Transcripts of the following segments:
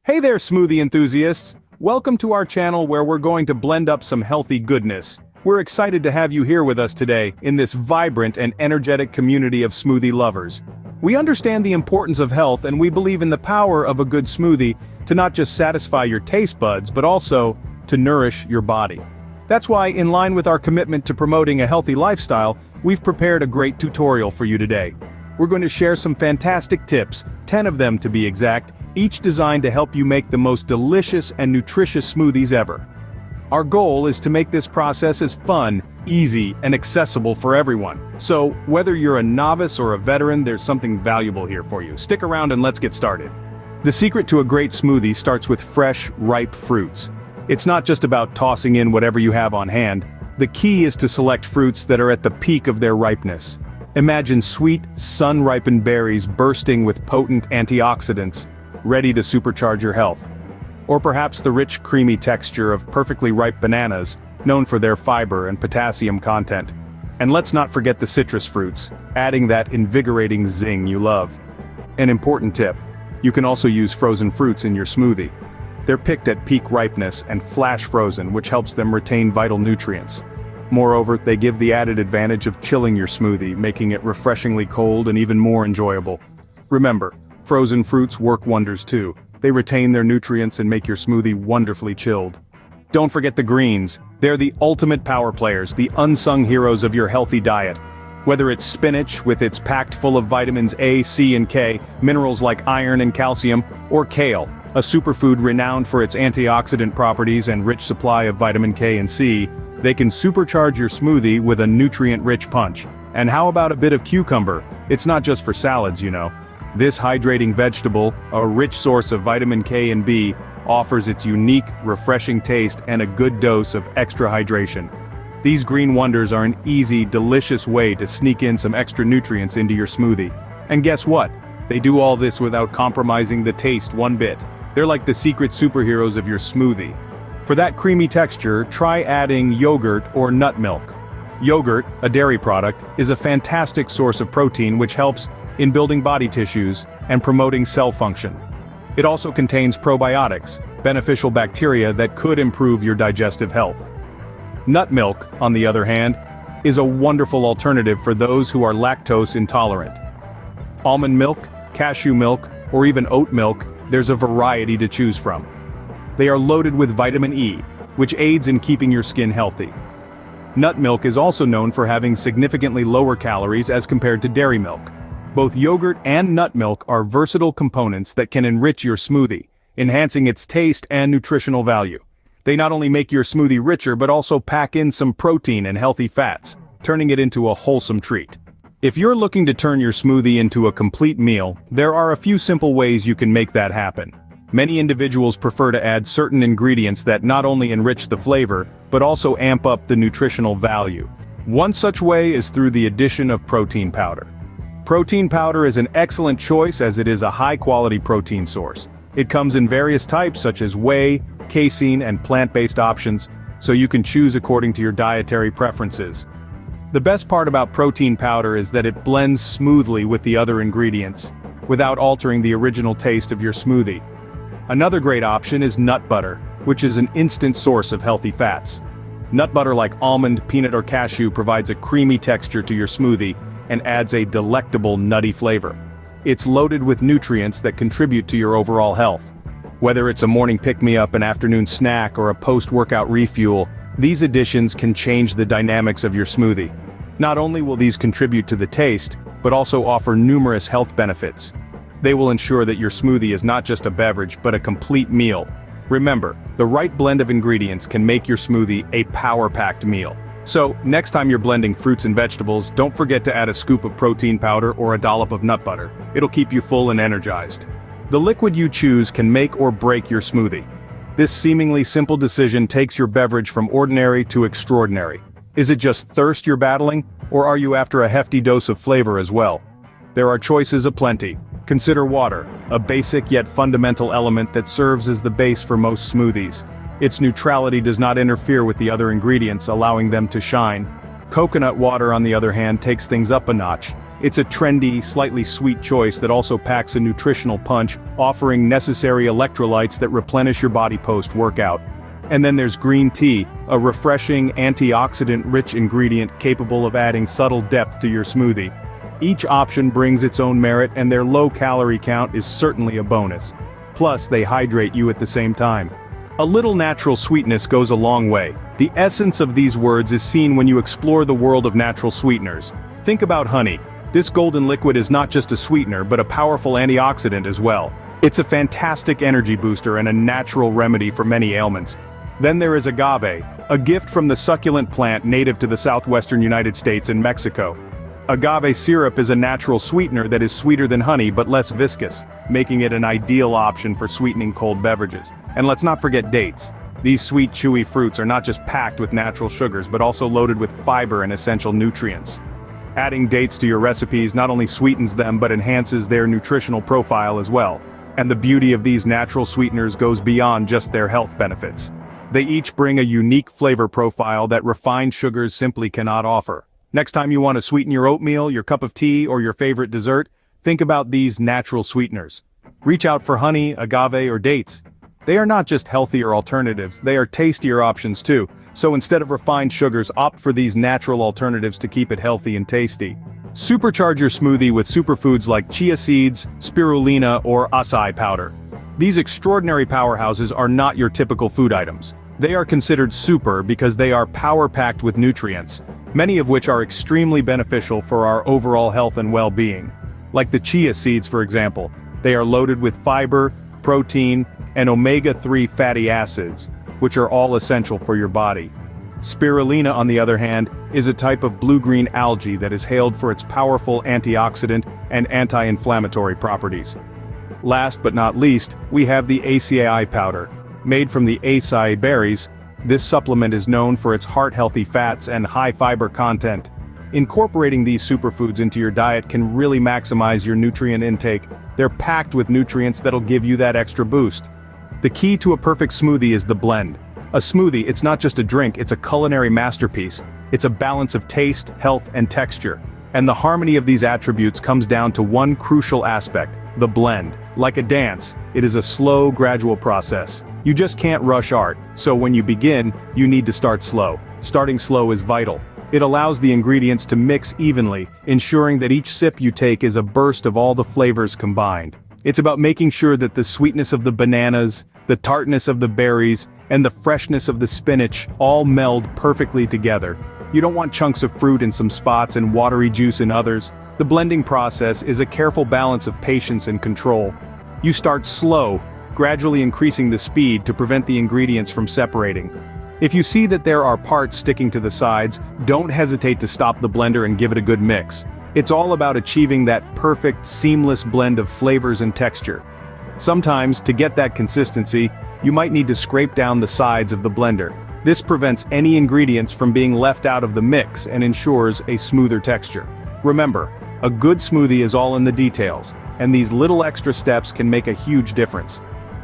Hey there, smoothie enthusiasts! Welcome to our channel where we're going to blend up some healthy goodness. We're excited to have you here with us today in this vibrant and energetic community of smoothie lovers. We understand the importance of health and we believe in the power of a good smoothie to not just satisfy your taste buds but also to nourish your body. That's why, in line with our commitment to promoting a healthy lifestyle, we've prepared a great tutorial for you today. We're going to share some fantastic tips, 10 of them to be exact, each designed to help you make the most delicious and nutritious smoothies ever. Our goal is to make this process as fun, easy, and accessible for everyone. So, whether you're a novice or a veteran, there's something valuable here for you. Stick around and let's get started. The secret to a great smoothie starts with fresh, ripe fruits. It's not just about tossing in whatever you have on hand. The key is to select fruits that are at the peak of their ripeness. Imagine sweet, sun-ripened berries bursting with potent antioxidants, ready to supercharge your health. Or perhaps the rich, creamy texture of perfectly ripe bananas, known for their fiber and potassium content. And let's not forget the citrus fruits, adding that invigorating zing you love. An important tip: you can also use frozen fruits in your smoothie. They're picked at peak ripeness and flash frozen, which helps them retain vital nutrients. Moreover, they give the added advantage of chilling your smoothie, making it refreshingly cold and even more enjoyable. Remember, frozen fruits work wonders too. They retain their nutrients and make your smoothie wonderfully chilled. Don't forget the greens. They're the ultimate power players, the unsung heroes of your healthy diet. Whether it's spinach with its packed full of vitamins A, C, and K, minerals like iron and calcium, or kale, a superfood renowned for its antioxidant properties and rich supply of vitamin K and C, they can supercharge your smoothie with a nutrient-rich punch. And how about a bit of cucumber? It's not just for salads, you know. This hydrating vegetable, a rich source of vitamin K and B, offers its unique, refreshing taste and a good dose of extra hydration. These green wonders are an easy, delicious way to sneak in some extra nutrients into your smoothie. And guess what? They do all this without compromising the taste one bit. They're like the secret superheroes of your smoothie. For that creamy texture, try adding yogurt or nut milk. Yogurt, a dairy product, is a fantastic source of protein which helps in building body tissues and promoting cell function. It also contains probiotics, beneficial bacteria that could improve your digestive health. Nut milk, on the other hand, is a wonderful alternative for those who are lactose intolerant. Almond milk, cashew milk, or even oat milk, there's a variety to choose from. They are loaded with vitamin E, which aids in keeping your skin healthy. Nut milk is also known for having significantly lower calories as compared to dairy milk. Both yogurt and nut milk are versatile components that can enrich your smoothie, enhancing its taste and nutritional value. They not only make your smoothie richer but also pack in some protein and healthy fats, turning it into a wholesome treat. If you're looking to turn your smoothie into a complete meal, there are a few simple ways you can make that happen. Many individuals prefer to add certain ingredients that not only enrich the flavor, but also amp up the nutritional value. One such way is through the addition of protein powder. Protein powder is an excellent choice as it is a high-quality protein source. It comes in various types such as whey, casein, and plant-based options, so you can choose according to your dietary preferences. The best part about protein powder is that it blends smoothly with the other ingredients, without altering the original taste of your smoothie. Another great option is nut butter, which is an instant source of healthy fats. Nut butter like almond, peanut, or cashew provides a creamy texture to your smoothie and adds a delectable nutty flavor. It's loaded with nutrients that contribute to your overall health. Whether it's a morning pick-me-up, an afternoon snack, or a post-workout refuel, these additions can change the dynamics of your smoothie. Not only will these contribute to the taste, but also offer numerous health benefits. They will ensure that your smoothie is not just a beverage but a complete meal. Remember, the right blend of ingredients can make your smoothie a power-packed meal. So, next time you're blending fruits and vegetables, don't forget to add a scoop of protein powder or a dollop of nut butter. It'll keep you full and energized. The liquid you choose can make or break your smoothie. This seemingly simple decision takes your beverage from ordinary to extraordinary. Is it just thirst you're battling, or are you after a hefty dose of flavor as well? There are choices aplenty. Consider water, a basic yet fundamental element that serves as the base for most smoothies. Its neutrality does not interfere with the other ingredients, allowing them to shine. Coconut water, on the other hand, takes things up a notch. It's a trendy, slightly sweet choice that also packs a nutritional punch, offering necessary electrolytes that replenish your body post-workout. And then there's green tea, a refreshing, antioxidant-rich ingredient capable of adding subtle depth to your smoothie. Each option brings its own merit, and their low calorie count is certainly a bonus. Plus, they hydrate you at the same time. A little natural sweetness goes a long way. The essence of these words is seen when you explore the world of natural sweeteners. Think about honey. This golden liquid is not just a sweetener but a powerful antioxidant as well. It's a fantastic energy booster and a natural remedy for many ailments. Then there is agave, a gift from the succulent plant native to the southwestern United States and Mexico. Agave syrup is a natural sweetener that is sweeter than honey but less viscous, making it an ideal option for sweetening cold beverages. And let's not forget dates. These sweet, chewy fruits are not just packed with natural sugars but also loaded with fiber and essential nutrients. Adding dates to your recipes not only sweetens them but enhances their nutritional profile as well. And the beauty of these natural sweeteners goes beyond just their health benefits. They each bring a unique flavor profile that refined sugars simply cannot offer. Next time you want to sweeten your oatmeal, your cup of tea, or your favorite dessert, think about these natural sweeteners. Reach out for honey, agave, or dates. They are not just healthier alternatives, they are tastier options too. So instead of refined sugars, opt for these natural alternatives to keep it healthy and tasty. Supercharge your smoothie with superfoods like chia seeds, spirulina, or acai powder. These extraordinary powerhouses are not your typical food items. They are considered super because they are power-packed with nutrients, many of which are extremely beneficial for our overall health and well-being. Like the chia seeds, for example, they are loaded with fiber, protein, and omega-3 fatty acids, which are all essential for your body. Spirulina, on the other hand, is a type of blue-green algae that is hailed for its powerful antioxidant and anti-inflammatory properties. Last but not least, we have the acai powder. Made from the acai berries, this supplement is known for its heart-healthy fats and high fiber content. Incorporating these superfoods into your diet can really maximize your nutrient intake. They're packed with nutrients that'll give you that extra boost. The key to a perfect smoothie is the blend. A smoothie, it's not just a drink, it's a culinary masterpiece. It's a balance of taste, health, and texture. And the harmony of these attributes comes down to one crucial aspect: the blend. Like a dance, it is a slow, gradual process. You just can't rush art, so when you begin, you need to start slow. Starting slow is vital. It allows the ingredients to mix evenly, ensuring that each sip you take is a burst of all the flavors combined. It's about making sure that the sweetness of the bananas, the tartness of the berries, and the freshness of the spinach all meld perfectly together. You don't want chunks of fruit in some spots and watery juice in others. The blending process is a careful balance of patience and control. You start slow, gradually increasing the speed to prevent the ingredients from separating. If you see that there are parts sticking to the sides, don't hesitate to stop the blender and give it a good mix. It's all about achieving that perfect, seamless blend of flavors and texture. Sometimes, to get that consistency, you might need to scrape down the sides of the blender. This prevents any ingredients from being left out of the mix and ensures a smoother texture. Remember, a good smoothie is all in the details, and these little extra steps can make a huge difference.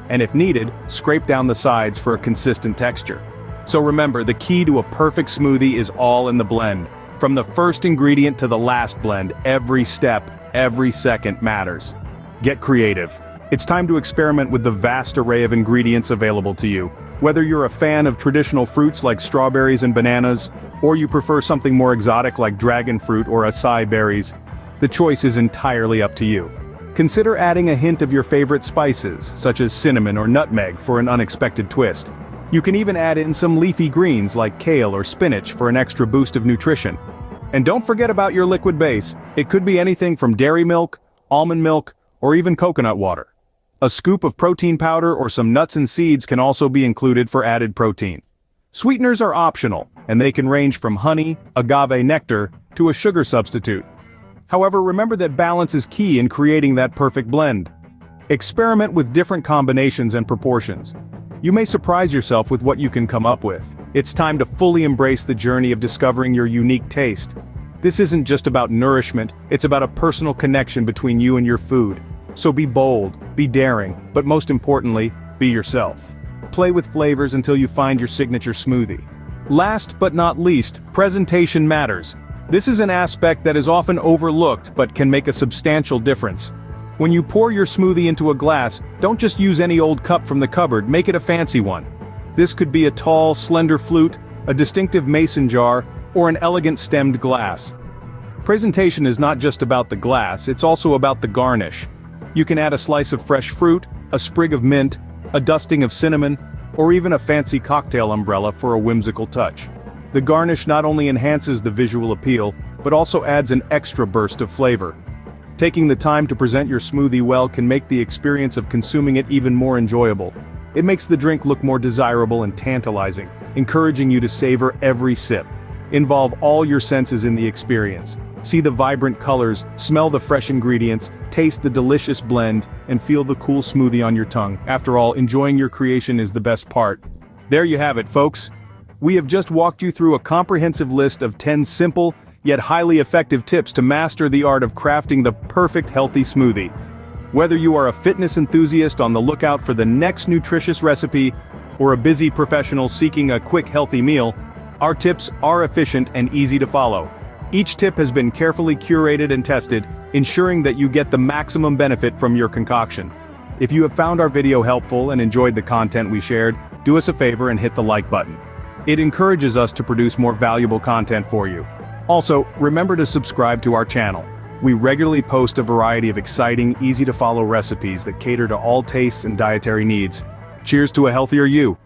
And if needed, scrape down the sides for a consistent texture. So remember, the key to a perfect smoothie is all in the blend. From the first ingredient to the last blend, every step, every second matters. Get creative. It's time to experiment with the vast array of ingredients available to you. Whether you're a fan of traditional fruits like strawberries and bananas, or you prefer something more exotic like dragon fruit or acai berries, the choice is entirely up to you. Consider adding a hint of your favorite spices, such as cinnamon or nutmeg, for an unexpected twist. You can even add in some leafy greens like kale or spinach for an extra boost of nutrition. And don't forget about your liquid base. It could be anything from dairy milk, almond milk, or even coconut water. A scoop of protein powder or some nuts and seeds can also be included for added protein. Sweeteners are optional, and they can range from honey, agave nectar, to a sugar substitute. However, remember that balance is key in creating that perfect blend. Experiment with different combinations and proportions. You may surprise yourself with what you can come up with. It's time to fully embrace the journey of discovering your unique taste. This isn't just about nourishment, it's about a personal connection between you and your food. So be bold, be daring, but most importantly, be yourself. Play with flavors until you find your signature smoothie. Last but not least, presentation matters. This is an aspect that is often overlooked but can make a substantial difference. When you pour your smoothie into a glass, don't just use any old cup from the cupboard, make it a fancy one. This could be a tall, slender flute, a distinctive mason jar, or an elegant stemmed glass. Presentation is not just about the glass, it's also about the garnish. You can add a slice of fresh fruit, a sprig of mint, a dusting of cinnamon, or even a fancy cocktail umbrella for a whimsical touch. The garnish not only enhances the visual appeal, but also adds an extra burst of flavor. Taking the time to present your smoothie well can make the experience of consuming it even more enjoyable. It makes the drink look more desirable and tantalizing, encouraging you to savor every sip. Involve all your senses in the experience. See the vibrant colors, smell the fresh ingredients, taste the delicious blend, and feel the cool smoothie on your tongue. After all, enjoying your creation is the best part. There you have it, folks. We have just walked you through a comprehensive list of 10 simple, yet highly effective tips to master the art of crafting the perfect healthy smoothie. Whether you are a fitness enthusiast on the lookout for the next nutritious recipe, or a busy professional seeking a quick healthy meal, our tips are efficient and easy to follow. Each tip has been carefully curated and tested, ensuring that you get the maximum benefit from your concoction. If you have found our video helpful and enjoyed the content we shared, do us a favor and hit the like button. It encourages us to produce more valuable content for you. Also, remember to subscribe to our channel. We regularly post a variety of exciting, easy-to-follow recipes that cater to all tastes and dietary needs. Cheers to a healthier you!